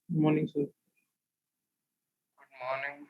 Morning sir. Morning.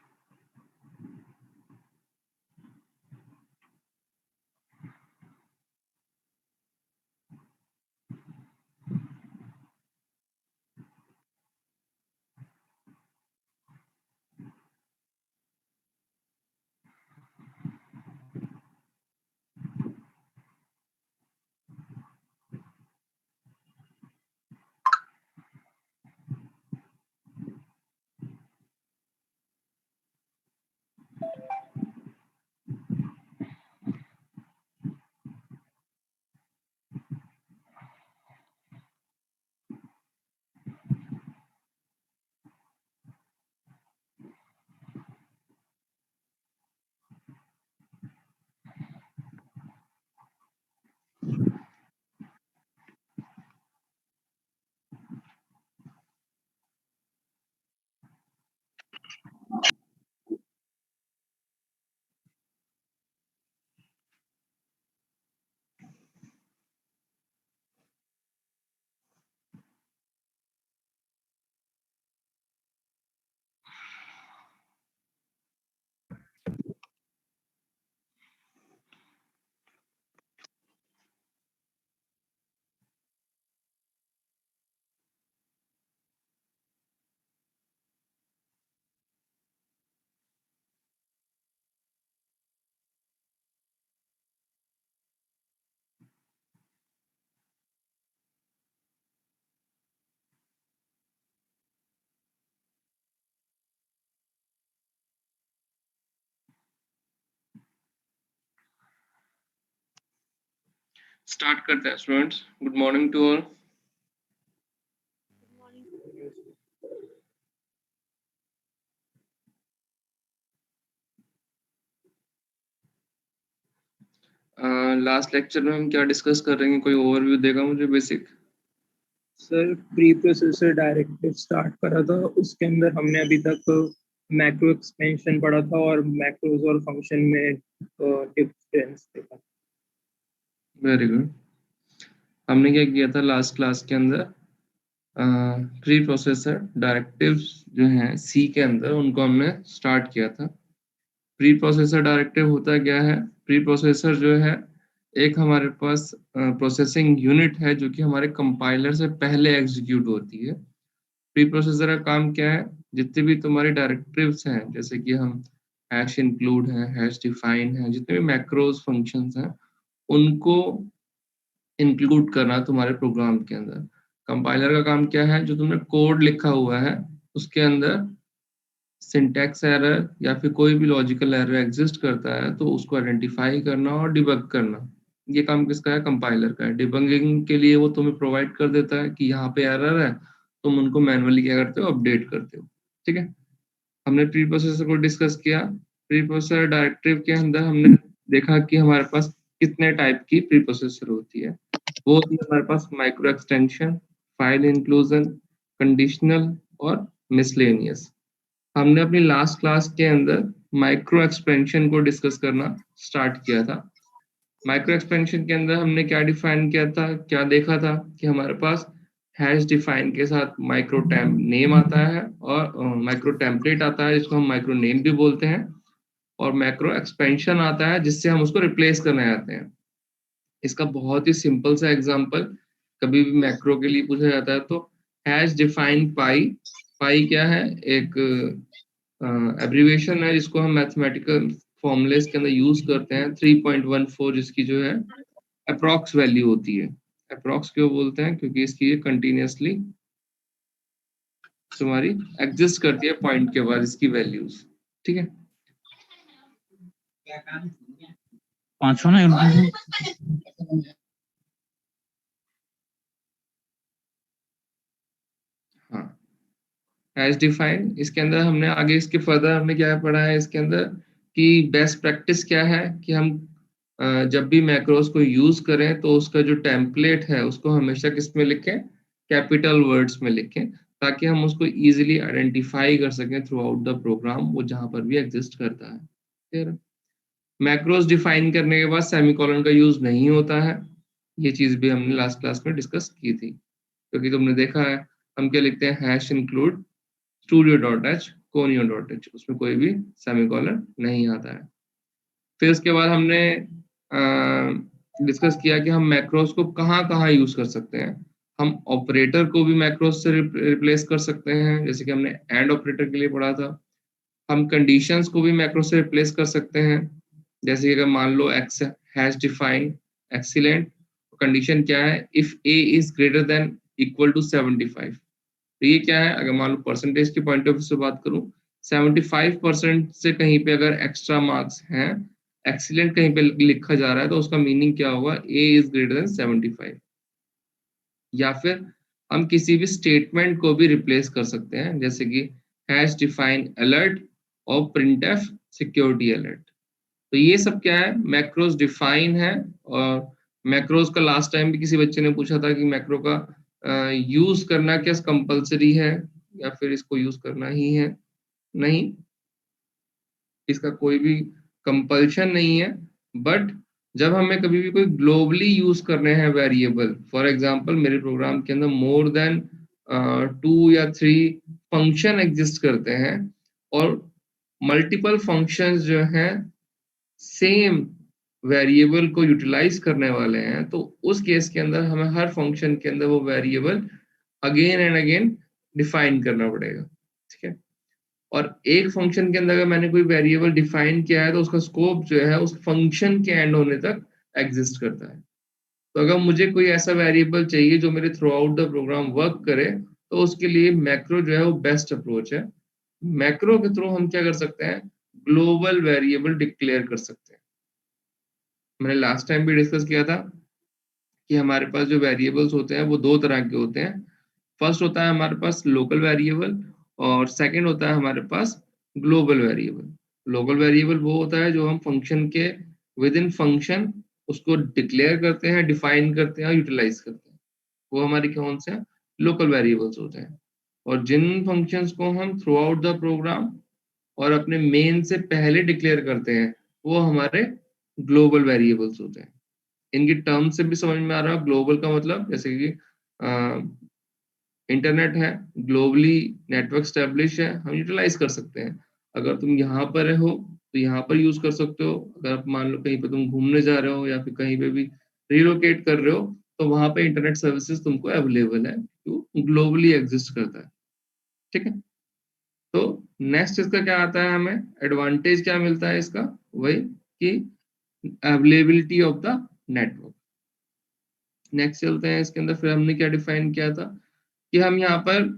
Start करते हैं students. Good morning to all. Last lecture में हम क्या डिस्कस कर रहे हैं, कोई ओवरव्यू देगा मुझे basic? Sir pre processor directive start करा था, उसके अंदर हमने अभी तक मैक्रो एक्सपेंशन पढ़ा था और मैक्रोज और फंक्शन में डिफरेंस देखा। Very good. हमने क्या किया था लास्ट क्लास के अंदर? प्री प्रोसेसर डायरेक्टिव्स जो हैं सी के अंदर, उनको हमने स्टार्ट किया था। प्री प्रोसेसर डायरेक्टिव होता क्या है? प्री प्रोसेसर जो है एक हमारे पास प्रोसेसिंग यूनिट है जो कि हमारे कंपाइलर से पहले एग्जीक्यूट होती है। प्री प्रोसेसर का काम क्या है? जितने भी तुम्हारे डायरेक्टिव्स हैं, जैसे कि हम हैश इंक्लूड है, हैश डिफाइन है, जितने भी मैक्रोज फंक्शंस हैं, उनको इंक्लूड करना तुम्हारे प्रोग्राम के अंदर। कंपाइलर का काम क्या है? जो तुमने कोड लिखा हुआ है उसके अंदर सिंटैक्स एरर या फिर कोई भी लॉजिकल एरर एग्जिस्ट करता है तो उसको आइडेंटिफाई करना और डिबग करना, ये काम किसका है? कंपाइलर का है। डिबगिंग के लिए वो तुम्हें प्रोवाइड कर देता है कि यहाँ पे एरर है, तुम उनको मैनुअली क्या करते हो? अपडेट करते हो। ठीक है, हमने प्री प्रोसेसर को डिस्कस किया। प्री प्रोसेसर डायरेक्टिव के अंदर हमने देखा कि हमारे पास कितने टाइप की प्री प्रोसेसर होती है। वो होती है हमारे पास macro extension, file inclusion, conditional और मिसलेनियस। हमने अपनी लास्ट क्लास के अंदर माइक्रो एक्सपेंशन को डिस्कस करना स्टार्ट किया था। माइक्रो एक्सपेंशन के अंदर हमने क्या डिफाइन किया था, क्या देखा था कि हमारे पास हैश डिफाइन के साथ माइक्रो टैम नेम आता है और माइक्रो टेम्पलेट आता है जिसको हम माइक्रो नेम भी बोलते हैं, और मैक्रो एक्सपेंशन आता है जिससे हम उसको रिप्लेस करना चाहते हैं। इसका बहुत ही सिंपल सा एग्जांपल कभी भी मैक्रो के लिए पूछा जाता है तो हैश डिफाइन पाई। पाई क्या है? एक एब्रीविएशन है जिसको हम मैथमेटिकल फॉर्मूलेस के अंदर यूज करते हैं। 3.14 जिसकी जो है अप्रॉक्स वैल्यू होती है। अप्रॉक्स क्यों बोलते हैं? क्योंकि इसकी कंटिन्यूसली तुम्हारी एग्जिस्ट करती है पॉइंट के बाद इसकी वैल्यूज। ठीक है, पांचों ना हाँ, हैश डिफाइन। इसके अंदर हमने आगे इसके फर्दर हमने क्या पढ़ा है इसके अंदर कि बेस्ट प्रैक्टिस क्या है कि हम जब भी मैक्रोस को यूज करें तो उसका जो टेम्पलेट है उसको हमेशा किस में लिखें? कैपिटल वर्ड्स में लिखें, ताकि हम उसको इजीली आइडेंटिफाई कर सकें थ्रू आउट द प्रोग्राम, वो जहां पर भी एग्जिस्ट करता है। फिर मैक्रोस डिफाइन करने के बाद सेमीकोलन का यूज नहीं होता है। ये चीज भी हमने लास्ट क्लास में डिस्कस की थी, क्योंकि तुमने देखा है हम क्या लिखते हैं, hash include studio dot H conio dot H, उसमें कोई भी सेमीकोलन नहीं आता है। फिर उसके बाद हमने डिस्कस किया कि हम मैक्रोस को कहाँ कहाँ यूज कर सकते हैं। हम ऑपरेटर को भी मैक्रोस से रिप्लेस कर सकते हैं, जैसे कि हमने एंड ऑपरेटर के लिए पढ़ा था। हम कंडीशंस को भी मैक्रो से रिप्लेस कर सकते हैं, जैसे कि अगर मान लो X hash define excellent, condition क्या है, if A is greater than equal to 75। तो ये क्या है, अगर मान लो परसेंटेज के पॉइंट ऑफ व्यू से बात करूं, 75% से कहीं पे अगर एक्स्ट्रा मार्क्स हैं, एक्सीलेंट कहीं पे लिखा जा रहा है, तो उसका मीनिंग क्या होगा, ए इज ग्रेटर देन 75। या फिर हम किसी भी स्टेटमेंट को भी रिप्लेस कर सकते हैं, जैसे कि हैश डिफाइन अलर्ट और प्रिंटफ सिक्योरिटी अलर्ट। तो ये सब क्या है, मैक्रोस डिफाइन है। और मैक्रोस का लास्ट टाइम भी किसी बच्चे ने पूछा था कि मैक्रो का यूज करना क्या कंपलसरी है या फिर इसको यूज करना ही है, नहीं, इसका कोई भी कंपल्शन नहीं है। बट जब हमें कभी भी कोई ग्लोबली यूज करने हैं वेरिएबल, फॉर एग्जांपल मेरे प्रोग्राम के अंदर मोर देन 2 या 3 फंक्शन एग्जिस्ट करते हैं, और मल्टीपल फंक्शंस जो हैं सेम वेरिएबल को यूटिलाइज करने वाले हैं, तो उस केस के अंदर हमें हर फंक्शन के अंदर वो variable again and again define करना पड़ेगा, ठीक है। और एक फंक्शन के अंदर अगर मैंने कोई वेरिएबल डिफाइन किया है, तो उसका स्कोप जो है उस फंक्शन के एंड होने तक एग्जिस्ट करता है। तो अगर मुझे कोई ऐसा वेरिएबल चाहिए जो मेरे throughout the program work करे, तो उसके लिए मैक्रो जो है वो बेस्ट अप्रोच है। मैक्रो के थ्रू हम क्या कर सकते हैं, ग्लोबल वेरिएबल डिक्लेयर कर सकते हैं। मैंने लास्ट टाइम भी डिस्कस किया था कि हमारे पास जो वेरिएबल्स होते हैं वो दो तरह के होते हैं। फर्स्ट होता है हमारे पास लोकल वेरिएबल, और सेकंड होता है हमारे पास ग्लोबल वेरिएबल। लोकल वेरिएबल वो होता है जो हम फंक्शन के विद इन फंक्शन उसको डिक्लेयर करते हैं, डिफाइन करते हैं, यूटिलाइज करते हैं, वो हमारे कौन से लोकल वेरिएबल्स होते हैं। और जिन फंक्शंस को हम थ्रू आउट द प्रोग्राम और अपने मेन से पहले डिक्लेयर करते हैं, वो हमारे ग्लोबल वेरिएबल्स होते हैं। इनकी टर्म से भी समझ में आ रहा है, ग्लोबल का मतलब जैसे कि इंटरनेट है, ग्लोबली नेटवर्क स्टैब्लिश है, हम यूटिलाइज कर सकते हैं। अगर तुम यहाँ पर हो तो यहाँ पर यूज कर सकते हो, अगर आप मान लो कहीं पे तुम घूमने जा रहे हो या फिर कहीं पे भी रिलोकेट कर रहे हो, तो वहां पे इंटरनेट सर्विसेज तुमको अवेलेबल है, तो ग्लोबली एग्जिस्ट करता है, ठीक है। तो नेक्स्ट इसका क्या आता है, हमें एडवांटेज क्या मिलता है इसका, वही कि availability of the network. Next चलते हैं इसके अंदर, फिर हमने क्या डिफाइन किया था कि हम यहाँ पर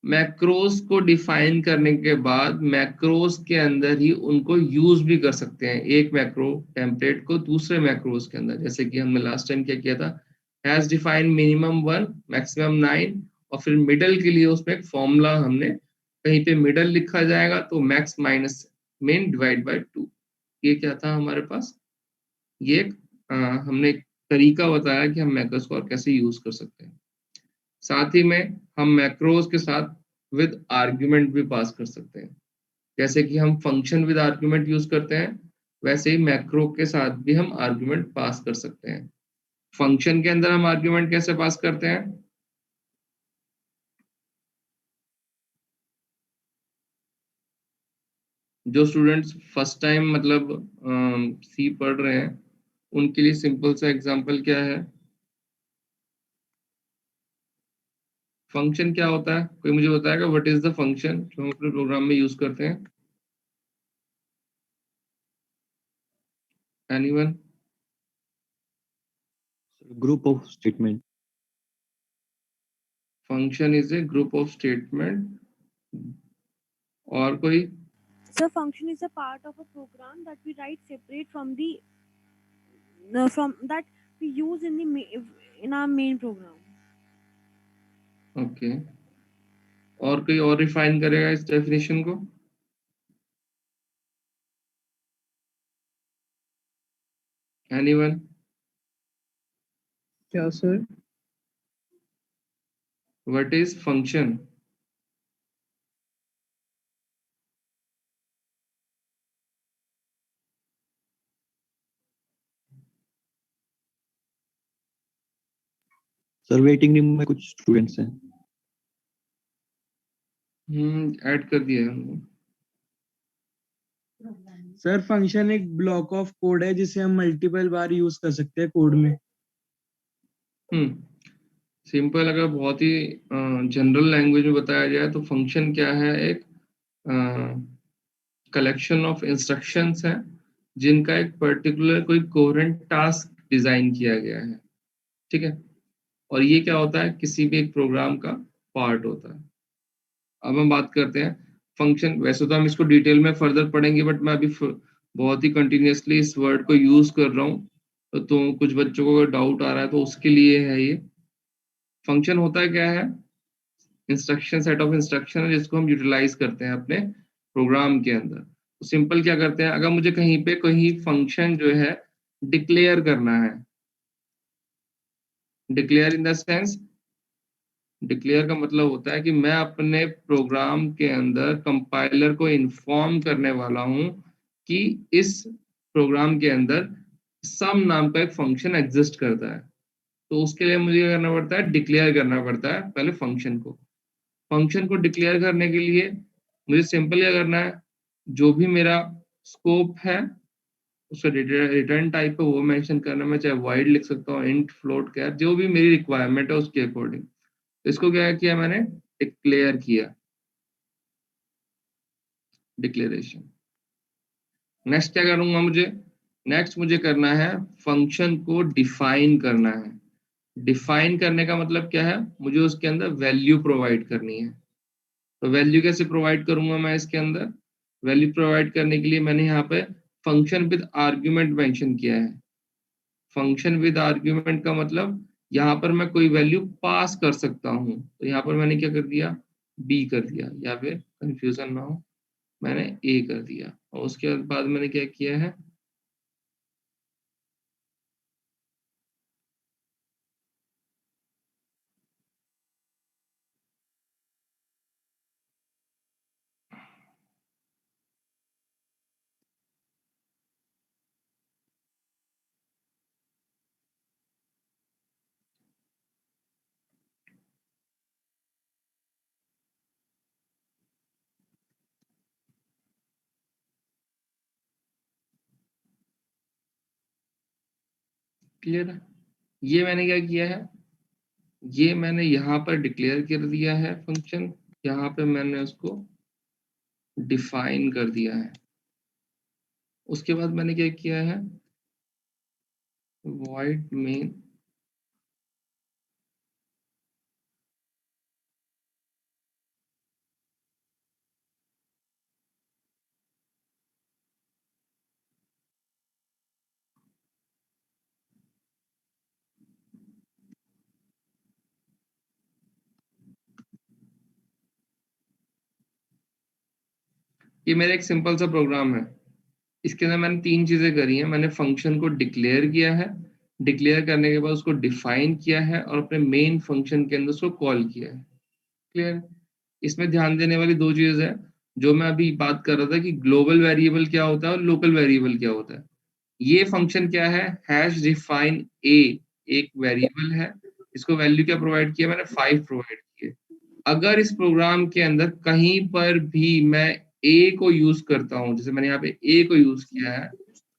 मैक्रोस को डिफाइन करने के बाद मैक्रोस के अंदर ही उनको यूज भी कर सकते हैं, एक मैक्रो टेम्पलेट को दूसरे मैक्रोस के अंदर। जैसे कि हमने लास्ट टाइम क्या किया था, हैज डिफाइन मिनिमम 1 मैक्सिमम 9, और फिर मिडल के लिए उसमें एक फॉर्मूला हमने कहीं पे मिडल लिखा जाएगा तो मैक्स माइनस मिन डिवाइड बाय 2। ये क्या था हमारे पास, ये एक हमने एक तरीका बताया कि हम मैक्रोस को और कैसे यूज कर सकते हैं। साथ ही में हम मैक्रोस के साथ विद आर्ग्यूमेंट भी पास कर सकते हैं, जैसे कि हम फंक्शन विद आर्ग्यूमेंट यूज करते हैं, वैसे ही मैक्रो के साथ भी हम आर्ग्यूमेंट पास कर सकते हैं। फंक्शन के अंदर हम आर्ग्यूमेंट कैसे पास करते हैं, जो स्टूडेंट्स फर्स्ट टाइम मतलब सी पढ़ रहे हैं उनके लिए सिंपल सा एग्जांपल क्या है, फंक्शन क्या होता है, कोई मुझे बताएगा व्हाट इज द फंक्शन जो हम अपने प्रोग्राम में यूज करते हैं, anyone? Group of statement. Function is a group of statement. और कोई? So function is a part of a program that we write separate from the from that we use in in our main program. Okay, और कोई और refine करेगा इस definition को? Anyone? क्या sir? What is function? Sir waiting room में कुछ students हैं। ऐड कर दिया है हमने। सर फंक्शन एक ब्लॉक ऑफ कोड है जिसे हम मल्टीपल बार यूज कर सकते हैं कोड में। सिंपल, अगर बहुत ही जनरल लैंग्वेज में बताया जाए तो फंक्शन क्या है, एक कलेक्शन ऑफ इंस्ट्रक्शंस है जिनका एक पर्टिकुलर कोई कोहेरेंट टास्क डिजाइन किया गया है, ठीक है। और ये क्या होता है, किसी भी एक प्रोग्राम का पार्ट होता है। अब हम बात करते हैं फंक्शन। वैसे तो हम इसको डिटेल में फर्दर पढ़ेंगे, बट मैं अभी बहुत ही कंटिन्यूअसली इस वर्ड को यूज कर रहा हूँ, तो कुछ बच्चों को अगर डाउट आ रहा है तो उसके लिए है ये। फंक्शन होता क्या है, इंस्ट्रक्शन, सेट ऑफ इंस्ट्रक्शन है जिसको हम यूटिलाइज करते हैं अपने प्रोग्राम के अंदर। तो सिंपल क्या करते हैं, अगर मुझे कहीं पे कोई फंक्शन जो है डिक्लेयर करना है, declare in the sense, declare का मतलब होता है कि मैं अपने प्रोग्राम के अंदर कंपाइलर को इन्फॉर्म करने वाला हूं कि इस प्रोग्राम के अंदर सम नाम का एक फंक्शन एग्जिस्ट करता है। तो उसके लिए मुझे क्या करना पड़ता है, डिक्लेयर करना पड़ता है पहले फंक्शन को। फंक्शन को डिक्लेयर करने के लिए मुझे सिंपल क्या करना है, जो भी मेरा स्कोप है उसका रिटर्न टाइप है वो मेंशन करना। मैं चाहे वॉइड लिख सकता हूँ, इंट, फ्लोट, कैर, जो भी मेरी रिक्वायरमेंट है उसके अकॉर्डिंग। इसको क्या किया मैंने, डिक्लेयर किया, डिक्लेरेशन। नेक्स्ट क्या करूंगा मुझे, नेक्स्ट मुझे करना है फंक्शन को डिफाइन करना है। डिफाइन करने का मतलब क्या है, मुझे उसके अंदर वैल्यू प्रोवाइड करनी है। तो वैल्यू कैसे प्रोवाइड करूंगा मैं इसके अंदर, वैल्यू प्रोवाइड करने के लिए मैंने यहाँ पे फंक्शन विद आर्ग्यूमेंट मेंशन किया है। फंक्शन विद आर्ग्यूमेंट का मतलब यहाँ पर मैं कोई वैल्यू पास कर सकता हूँ। तो यहाँ पर मैंने क्या कर दिया, बी कर दिया, या फिर कंफ्यूजन ना हो मैंने ए कर दिया। और उसके बाद मैंने क्या किया है, क्लियर है। ये मैंने क्या किया है, ये मैंने यहाँ पर डिक्लेयर कर दिया है फंक्शन, यहाँ पे मैंने उसको डिफाइन कर दिया है। उसके बाद मैंने क्या किया है, void main, ये मेरा एक सिंपल सा प्रोग्राम है। इसके अंदर मैंने तीन चीजें करी हैं। मैंने फंक्शन को डिक्लेयर किया है, डिक्लेयर करने के बाद उसको डिफाइन किया है, और अपने मेन फंक्शन के अंदर उसको कॉल किया है। क्लियर। इसमें ध्यान देने वाली दो चीजें हैं, जो मैं अभी बात कर रहा था कि ग्लोबल वेरिएबल क्या होता है और लोकल वेरिएबल क्या होता है। ये फंक्शन क्या है, हैश डिफाइन ए, एक वेरिएबल है, इसको वैल्यू क्या प्रोवाइड किया मैंने, 5 प्रोवाइड किए। अगर इस प्रोग्राम के अंदर कहीं पर भी मैं ए को यूज करता हूं, जैसे मैंने यहाँ पे ए को यूज किया है,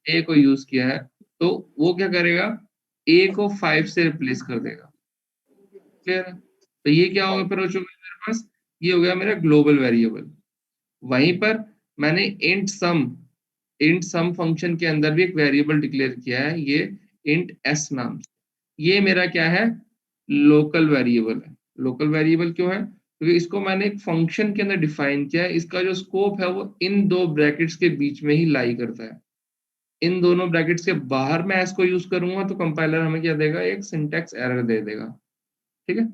ए को यूज किया है, तो वो क्या करेगा, ए को 5 से रिप्लेस कर देगा। क्लियर है। तो ये क्या होगा फिर हो चुका है मेरे पास, ये हो गया मेरा ग्लोबल वेरिएबल। वहीं पर मैंने इंट सम फंक्शन के अंदर भी एक वेरिएबल डिक्लेयर किया है, ये इंट एस नाम से। ये मेरा क्या है, लोकल वेरिएबल है। लोकल वेरिएबल क्यों है, क्योंकि इसको मैंने एक फंक्शन के अंदर डिफाइन किया है। इसका जो स्कोप है वो इन दो ब्रैकेट्स के बीच में ही लाई करता है। इन दोनों ब्रैकेट्स के बाहर मैं एस को यूज करूंगा तो कंपाइलर हमें क्या देगा, एक सिंटैक्स एरर दे देगा। ठीक है।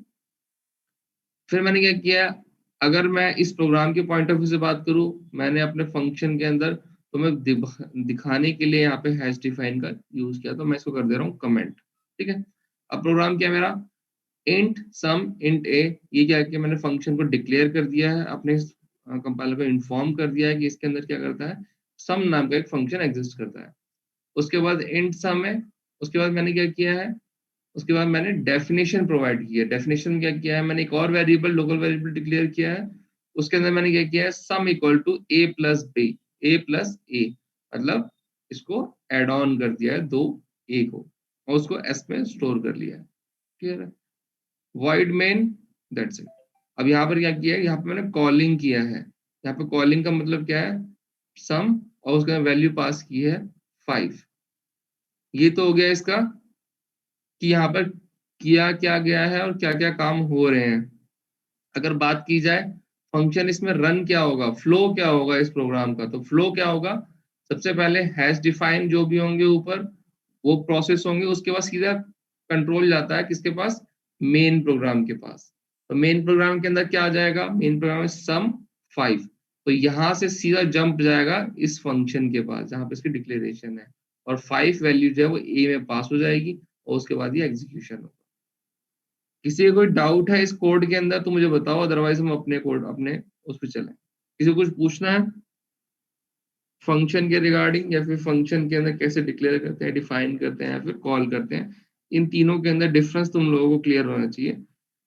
फिर मैंने क्या किया, अगर मैं इस प्रोग्राम के पॉइंट ऑफ व्यू से बात करूं, मैंने अपने फंक्शन के अंदर तो मैं दिखाने के लिए यहाँ पे हैश डिफाइन का यूज किया, तो मैं इसको कर दे रहा हूँ कमेंट। ठीक है। अब प्रोग्राम क्या मेरा, इंट सम इंट ए, ये क्या किया मैंने, फंक्शन को डिक्लेयर कर दिया है, अपने कंपाइलर को इन्फॉर्म कर दिया है कि इसके अंदर क्या करता है, सम नाम का एक फंक्शन एग्जिस्ट करता है। उसके बाद इंट सम है, उसके बाद मैंने क्या किया है, उसके बाद मैंने डेफिनेशन प्रोवाइड की है। डेफिनेशन क्या किया है, मैंने एक और वेरिएबल लोकल वेरिएबल डिक्लेयर किया है, उसके अंदर मैंने क्या किया है, sum equal to a plus b, a plus a, मतलब इसको एड ऑन कर दिया है 2a को और उसको s में स्टोर कर लिया है। क्लियर है? Void main, that's it. अब यहाँ पर क्या किया है, यहाँ पे मैंने कॉलिंग किया है। यहाँ पे कॉलिंग का मतलब क्या है, सम और उसका वैल्यू पास की है 5। ये तो हो गया इसका कि यहाँ पर किया क्या गया है और क्या क्या काम हो रहे हैं। अगर बात की जाए फंक्शन इसमें रन क्या होगा, फ्लो क्या होगा इस प्रोग्राम का, तो फ्लो क्या होगा, सबसे पहले हैश डिफाइन जो भी होंगे ऊपर वो प्रोसेस होंगे, उसके बाद सीधा कंट्रोल जाता है किसके पास, मेन प्रोग्राम के पास। तो मेन प्रोग्राम के अंदर क्या आ जाएगा, मेन प्रोग्राम में सम 5, तो यहां से सीधा जंप जाएगा इस फंक्शन के पास जहां पे इसकी डिक्लेरेशन है, और 5 वैल्यू जो है वो ए में पास हो जाएगी और उसके बाद ये एग्जीक्यूशन होगा। किसी को कोई डाउट है इस कोड के अंदर तो मुझे बताओ, अदरवाइज हम अपने कोड अपने उस पर चलें। किसी को कुछ पूछना है फंक्शन के रिगार्डिंग, या फिर फंक्शन के अंदर कैसे डिक्लेयर करते हैं, डिफाइन करते हैं या फिर कॉल करते हैं, इन तीनों के अंदर डिफरेंस तुम लोगों को क्लियर होना चाहिए।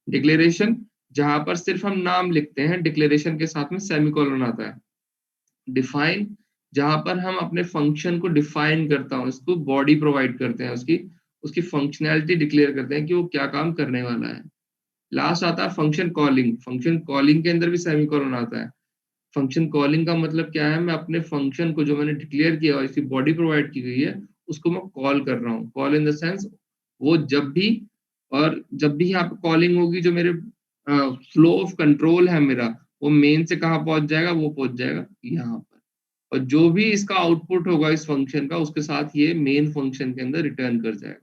डिक्लेरेशन जहां पर सिर्फ हम नाम लिखते हैं, डिक्लेरेशन के साथ में सेमीकोलन आता है। डिफाइन जहां पर हम अपने फंक्शन को डिफाइन करता हूँ, इसको बॉडी प्रोवाइड करते हैं, उसकी उसकी फंक्शनैलिटी डिक्लेयर करते हैं कि वो क्या काम करने वाला है। लास्ट आता है फंक्शन कॉलिंग। फंक्शन कॉलिंग के अंदर भी सेमीकोलन आता है। फंक्शन कॉलिंग का मतलब क्या है, मैं अपने फंक्शन को जो मैंने डिक्लेयर किया और इसकी बॉडी प्रोवाइड की गई है उसको मैं कॉल कर रहा हूँ। कॉल इन द सेंस वो जब भी, और जब भी यहाँ पे कॉलिंग होगी जो मेरे फ्लो ऑफ कंट्रोल है मेरा, वो मेन से कहाँ पहुंच जाएगा, वो पहुंच जाएगा यहाँ पर, और जो भी इसका आउटपुट होगा इस फंक्शन का उसके साथ ये मेन फंक्शन के अंदर रिटर्न कर जाएगा।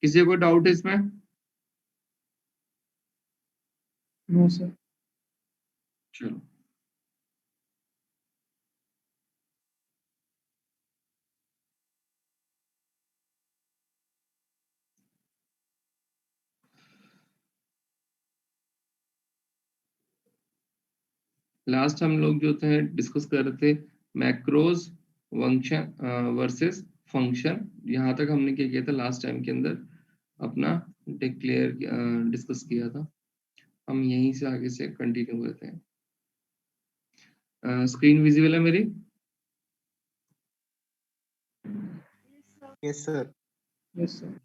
किसी को डाउट है इसमें? No sir. चलो लास्ट हम लोग जो थे डिस्कस कर रहे थे मैक्रोज फंक्शन वर्सेस फंक्शन। यहाँ तक हमने क्या किया था लास्ट टाइम के अंदर, अपना डिक्लेयर डिस्कस किया था। हम यहीं से आगे से कंटिन्यू करते हैं। स्क्रीन विजिबल है मेरी? Yes sir. Yes sir.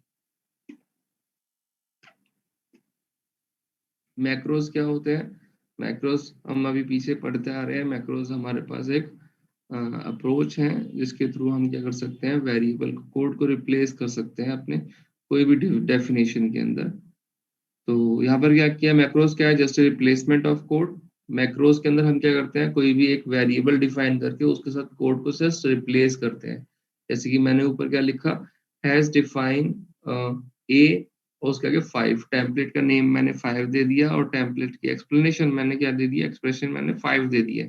Macros क्या होते हैं? मैक्रोज हम अभी पीछे पढ़ते आ रहे हैं। मैक्रोज हमारे पास एक अप्रोच है जिसके थ्रू हम क्या कर सकते हैं, वेरिएबल कोड को रिप्लेस कर सकते हैं अपने कोई भी डेफिनेशन के अंदर। तो यहाँ पर क्या किया, मैक्रोज क्या है, just replacement of code. Macros के अंदर हम क्या करते हैं, कोई भी एक वेरिएबल डिफाइन करके उसके साथ कोड को जस्ट रिप्लेस करते हैं। जैसे कि मैंने ऊपर क्या लिखा, हैज डिफाइन ए और उसके आगे 5, टेम्पलेट का नेम मैंने 5 दे दिया और टेम्पलेट की एक्सप्लेनेशन मैंने क्या दे दिया, एक्सप्रेशन मैंने 5 दे दिया।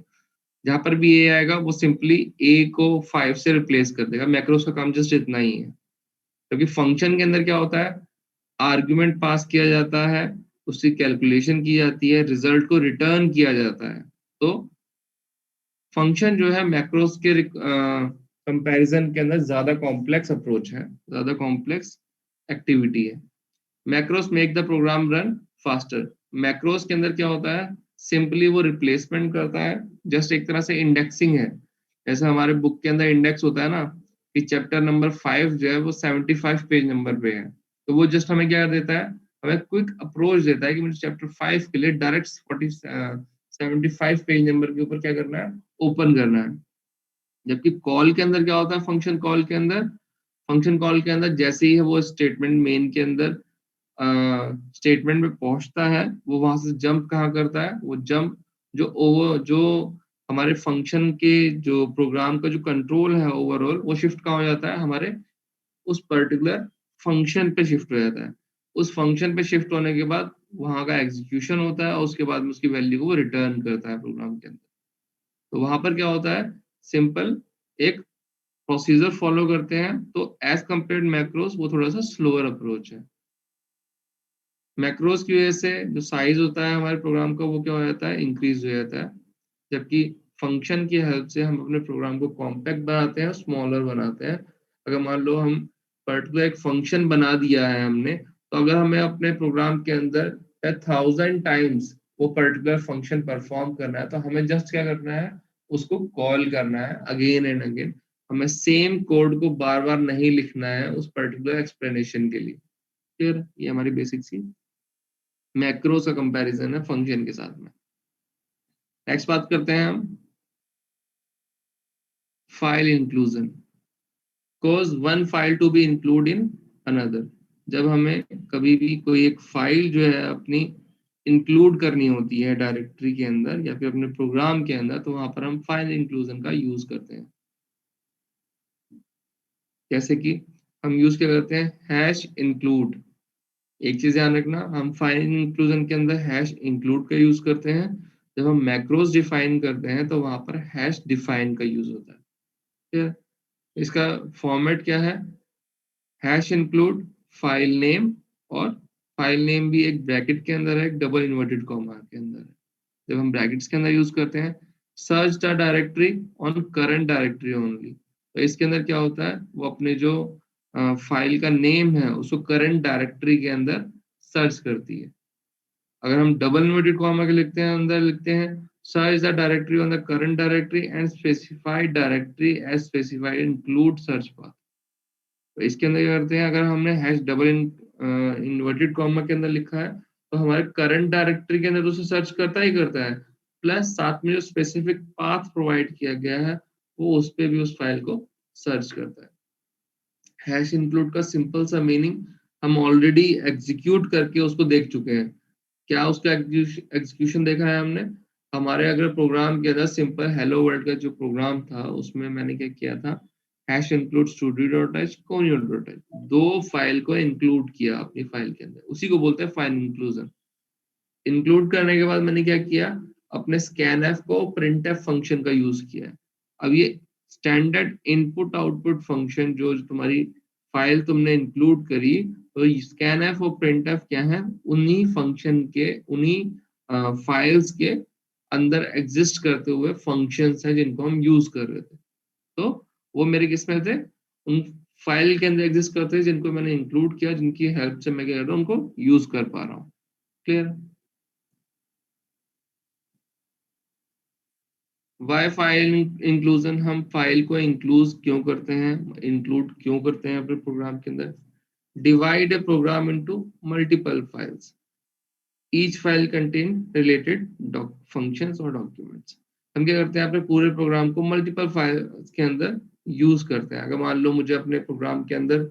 जहां पर भी ए आएगा वो सिंपली ए को 5 से रिप्लेस कर देगा। मैक्रोज का काम जस्ट इतना ही है, क्योंकि फंक्शन के अंदर क्या होता है, आर्गुमेंट पास किया जाता है, उसकी कैलकुलेशन की जाती है, रिजल्ट को रिटर्न किया जाता है। तो फंक्शन जो है मैक्रोस के कंपैरिजन के अंदर ज्यादा कॉम्प्लेक्स अप्रोच है, ज्यादा कॉम्प्लेक्स एक्टिविटी है। Macros make the program run faster. Macros के अंदर क्या होता है, सिंपली वो रिप्लेसमेंट करता है, जस्ट एक तरह से इंडेक्सिंग है। जैसे हमारे बुक के अंदर इंडेक्स होता है ना, कि चैप्टर नंबर 5 जो है वो 75 पेज नंबर पे है, तो वो जस्ट हमें क्या देता है, हमें क्विक अप्रोच देता है कि मुझे चैप्टर 5 के लिए डायरेक्ट 75 पेज नंबर के ऊपर क्या करना है, ओपन करना है। जबकि कॉल के अंदर क्या होता है, फंक्शन कॉल के अंदर, फंक्शन कॉल के अंदर जैसे ही है वो स्टेटमेंट मेन के अंदर स्टेटमेंट में पहुंचता है, वो वहां से जंप कहाँ करता है, वो जंप जो हमारे फंक्शन के जो प्रोग्राम का जो कंट्रोल है ओवरऑल, वो शिफ्ट कहाँ हो जाता है, हमारे उस पर्टिकुलर फंक्शन पे शिफ्ट हो जाता है। उस फंक्शन पे शिफ्ट होने के बाद वहां का एग्जीक्यूशन होता है और उसके बाद में उसकी वैल्यू को वो रिटर्न करता है प्रोग्राम के अंदर। तो वहां पर क्या होता है, सिंपल एक प्रोसीजर फॉलो करते हैं। तो एज कंपेयर्ड मैक्रोस वो थोड़ा सा स्लोअर अप्रोच है। मैक्रोस की वजह से जो साइज होता है हमारे प्रोग्राम का वो क्या हो जाता है, इंक्रीज हो जाता है। जबकि फंक्शन की हेल्प से हम अपने प्रोग्राम को कॉम्पैक्ट बनाते हैं, स्मॉलर बनाते हैं। अगर मान लो हम पर्टिकुलर एक फंक्शन बना दिया है हमने, तो अगर हमें अपने प्रोग्राम के अंदर 1000 टाइम्स वो पर्टिकुलर फंक्शन परफॉर्म करना है, तो हमें जस्ट क्या करना है, उसको कॉल करना है अगेन एंड अगेन। हमें सेम कोड को बार बार नहीं लिखना है उस पर्टिकुलर एक्सप्लेनेशन के लिए। फिर ये हमारी बेसिक सी मैक्रोस का कंपैरिजन है फंक्शन के साथ में। नेक्स्ट बात करते हैं हम file inclusion. cause one file to be include in another। जब हमें कभी भी कोई एक फाइल जो है अपनी इंक्लूड करनी होती है डायरेक्टरी के अंदर या फिर अपने प्रोग्राम के अंदर, तो वहां पर हम फाइल इंक्लूजन का यूज करते हैं। जैसे कि हम यूज क्या करते हैं, हैश इंक्लूड। एक चीज ध्यान रखना, हम फाइल इंक्लूजन के अंदर हैश इंक्लूड का यूज करते हैं। जब हम मैक्रोस डिफाइन करते हैं तो वहां पर हैश डिफाइन का यूज होता है। ठीक है, इसका फॉर्मेट क्या है, हैश इंक्लूड फाइल नेम, और फाइल नेम भी एक ब्रैकेट के अंदर है, एक डबल इन्वर्टेड कॉमा के अंदर है। जब हम ब्रैकेट्स के अंदर यूज करते हैं search the directory on current directory only, तो इसके अंदर क्या होता है, वो अपने जो फाइल का नेम है उसको करंट डायरेक्टरी के अंदर सर्च करती है। अगर हम डबल इन्वर्टेड कॉमा के लिखते हैं, अंदर लिखते हैं search the directory on the current directory and specified directory as specified include search path. तो इसके अंदर क्या करते हैं, अगर हमने हैश डबल इन्वर्टेड कॉमा के अंदर लिखा है तो हमारे करंट डायरेक्टरी के अंदर तो उसे सर्च करता ही करता है, प्लस साथ में जो स्पेसिफिक पाथ प्रोवाइड किया गया है वो उस पे भी उस फाइल को सर्च करता है। हैश इंक्लूड का सिंपल सा मीनिंग हम ऑलरेडी एग्जीक्यूट करके उसको देख चुके हैं। क्या उसका एग्जीक्यूशन देखा है हमने, हमारे अगर प्रोग्राम के अंदर सिंपल हेलो वर्ल्ड का जो प्रोग्राम था उसमें मैंने क्या किया था, हैश इंक्लूड studio.h conio.h, दो फाइल को इंक्लूड किया अपनी फाइल के अंदर, उसी को बोलते हैं फाइल इंक्लूजन। इंक्लूड करने के बाद मैंने क्या किया, अपने scanf को printf फंक्शन का यूज किया है। अब ये स्टैंडर्ड इनपुट आउटपुट फंक्शन जो तुम्हारी फाइल तुमने इंक्लूड करी, तो scanf और printf क्या है, उन्हीं फंक्शन के, उन्हीं फाइल्स के अंदर एग्जिस्ट करते हुए फंक्शंस हैं जिनको हम यूज कर रहे थे। तो वो मेरे किस में थे, उन फाइल के अंदर एग्जिस्ट करते हैं जिनको मैंने इंक्लूड किया, जिनकी हेल्प से मैं क्या कर रहा हूँ, उनको यूज कर पा रहा हूँ। क्लियर। वाई फाइल इंक्लूजन, हम फाइल को इंक्लूड क्यों करते हैं, इंक्लूड क्यों करते हैं अपने प्रोग्राम के अंदर। Divide a program into multiple files, each file contain related functions और डॉक्यूमेंट्स। हम क्या करते हैं, अपने पूरे प्रोग्राम को मल्टीपल फाइल्स के अंदर यूज करते हैं। अगर मान लो मुझे अपने प्रोग्राम के अंदर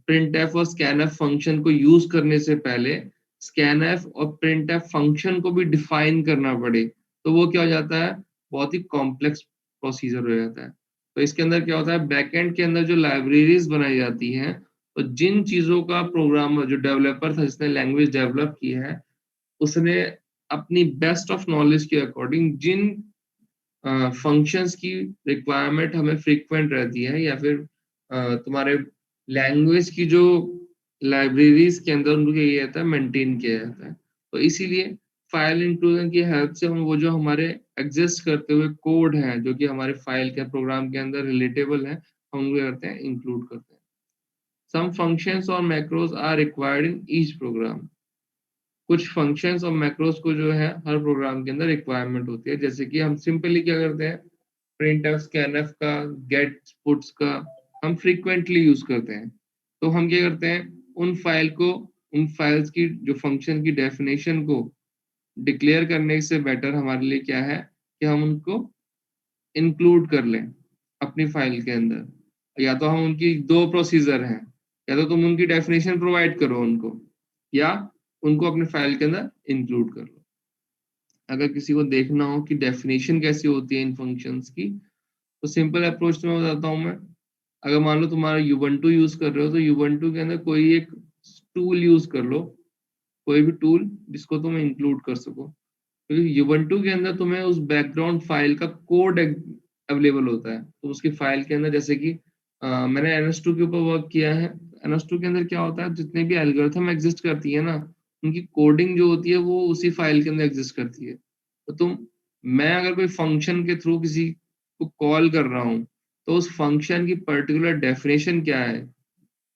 printf और scanf फंक्शन को यूज करने से पहले scanf और printf फंक्शन को भी डिफाइन करना पड़े, तो वो क्या हो जाता है, बहुत ही कॉम्प्लेक्स प्रोसीजर हो जाता है। तो इसके अंदर क्या होता है, बैकएंड के अंदर जो लाइब्रेरीज बनाई जाती हैं, तो जिन चीजों का प्रोग्रामर जो डेवलपर था जिसने लैंग्वेज डेवलप की है, उसने अपनी बेस्ट ऑफ नॉलेज के अकॉर्डिंग जिन फंक्शंस की रिक्वायरमेंट हमें फ्रीक्वेंट रहती है, या फिर तुम्हारे लैंग्वेज की जो लाइब्रेरीज के अंदर उनको ये रहता है मेंटेन किया जाता है। तो इसीलिए फाइल इंक्लूजन की हेल्प से हम वो जो हमारे एग्जिस्ट करते हुए कोड हैं जो कि हमारे फाइल के प्रोग्राम के अंदर रिलेटेबल है, हम उनको करते हैं इंक्लूड करते हैं। सम फंक्शंस और macros are required in each program, कुछ फंक्शंस और मैक्रोज को जो है हर प्रोग्राम के अंदर रिक्वायरमेंट होती है। जैसे कि हम सिंपली क्या करते हैं, printf scanf का, गेट पुट्स का हम फ्रीक्वेंटली यूज करते हैं। तो हम क्या करते हैं, उन फाइल को, उन फाइल्स की जो फंक्शन की डेफिनेशन को डिक्लेयर करने से बेटर हमारे लिए क्या है कि हम उनको इंक्लूड कर लें अपनी फाइल के अंदर। या तो हम उनकी दो प्रोसीजर हैं, या तो तुम उनकी डेफिनेशन प्रोवाइड करो उनको, या उनको अपने फाइल के अंदर इंक्लूड कर लो। अगर किसी को देखना हो कि डेफिनेशन कैसी होती है इन फंक्शंस की, तो सिंपल अप्रोच तो मैं बताता हूँ मैं। अगर मान लो तुम्हारा यूबंटू यूज कर रहे हो, तो यूबंटू के अंदर कोई एक टूल यूज कर लो, कोई भी टूल जिसको तुम इंक्लूड कर सको, क्योंकि यूबंटू के अंदर तुम्हें उस बैकग्राउंड फाइल का कोड अवेलेबल होता है। तो उसकी फाइल के अंदर, जैसे कि मैंने NS2 के ऊपर वर्क किया है, NS2 के अंदर क्या होता है, जितने भी एल्गोरिथम एग्जिस्ट करती है ना, उनकी कोडिंग जो होती है वो उसी फाइल के अंदर एग्जिस्ट करती है। तो मैं अगर कोई फंक्शन के थ्रू किसी को कॉल कर रहा हूँ, तो उस फंक्शन की पर्टिकुलर डेफिनेशन क्या है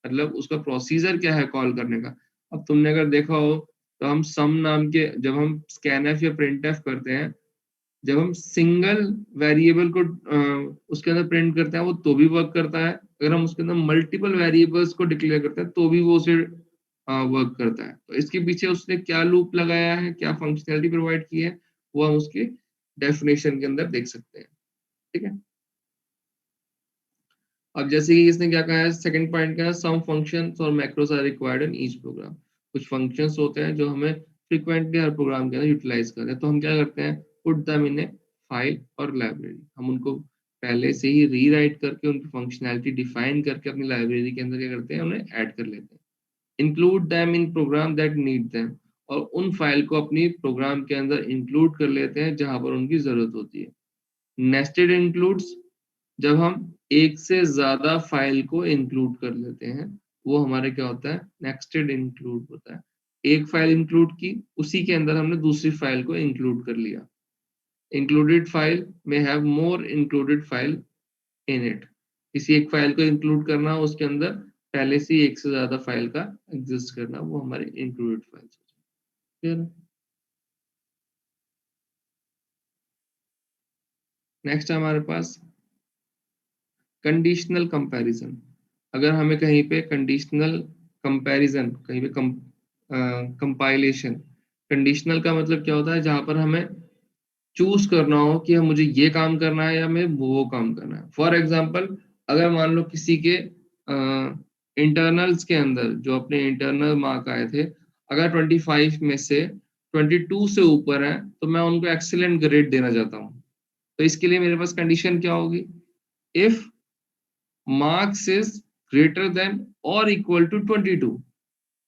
मतलब उसका प्रोसीजर क्या है कॉल करने का। अब तुमने अगर देखा हो तो हम सम नाम के जब हम स्कैनएफ या प्रिंटएफ करते हैं, जब हम सिंगल वेरिएबल को उसके अंदर प्रिंट करते हैं वो तो भी वर्क करता है, अगर हम उसके अंदर मल्टीपल वेरिएबल्स को डिक्लेयर करते हैं तो भी वो उसे वर्क करता है। तो इसके पीछे उसने क्या लूप लगाया है, क्या फंक्शनैलिटी प्रोवाइड की है, वो हम उसके डेफिनेशन के अंदर देख सकते हैं। ठीक है, अब जैसे कि इसने क्या कहा है, सेकंड पॉइंट का है सम फंक्शंस और macros are required in each program. कुछ फंक्शंस होते हैं जो हमें फ्रीक्वेंटली हर प्रोग्राम के अंदर यूटिलाइज करते हैं, तो हम क्या करते हैं, put them in A file और लाइब्रेरी। हम उनको पहले से ही रीराइट करके उनकी फंक्शनैलिटी डिफाइन करके अपनी लाइब्रेरी के अंदर क्या करते हैं, उन्हें ऐड कर लेते हैं। Include them in program that need them, और उन फाइल को अपनी प्रोग्राम के अंदर इंक्लूड कर लेते हैं जहां पर उनकी जरूरत होती है। नेस्टेड इंक्लूड्स, जब हम एक से ज्यादा फाइल को इंक्लूड कर लेते हैं, वो हमारे क्या होता है, नेस्टेड इंक्लूड होता है। एक फाइल इंक्लूड की, उसी के अंदर हमने दूसरी फाइल को इंक्लूड कर लिया। इंक्लूडेड फाइल में have more included file in it. किसी एक फाइल को इंक्लूड करना, उसके अंदर पहले से ही एक से ज्यादा फाइल का एग्जिस्ट करना, वो हमारे इंक्लूडेड फाइल्स होते हैं। नेक्स्ट है हमारे पास कंडीशनल कंपैरिजन। अगर हमें कहीं पे कंडीशनल कंपैरिजन, कहीं पे कंपाइलेशन, कंडीशनल का मतलब क्या होता है, जहां पर हमें चूज करना हो कि हम मुझे ये काम करना है या मैं वो काम करना है। फॉर एग्जांपल, अगर मान लो किसी के इंटरनल्स के अंदर जो अपने इंटरनल मार्क आए थे, अगर 25 में से 22 से ऊपर है तो मैं उनको एक्सीलेंट ग्रेड देना चाहता हूँ। तो इसके लिए मेरे पास कंडीशन क्या होगी, if marks is greater than or equal to 22,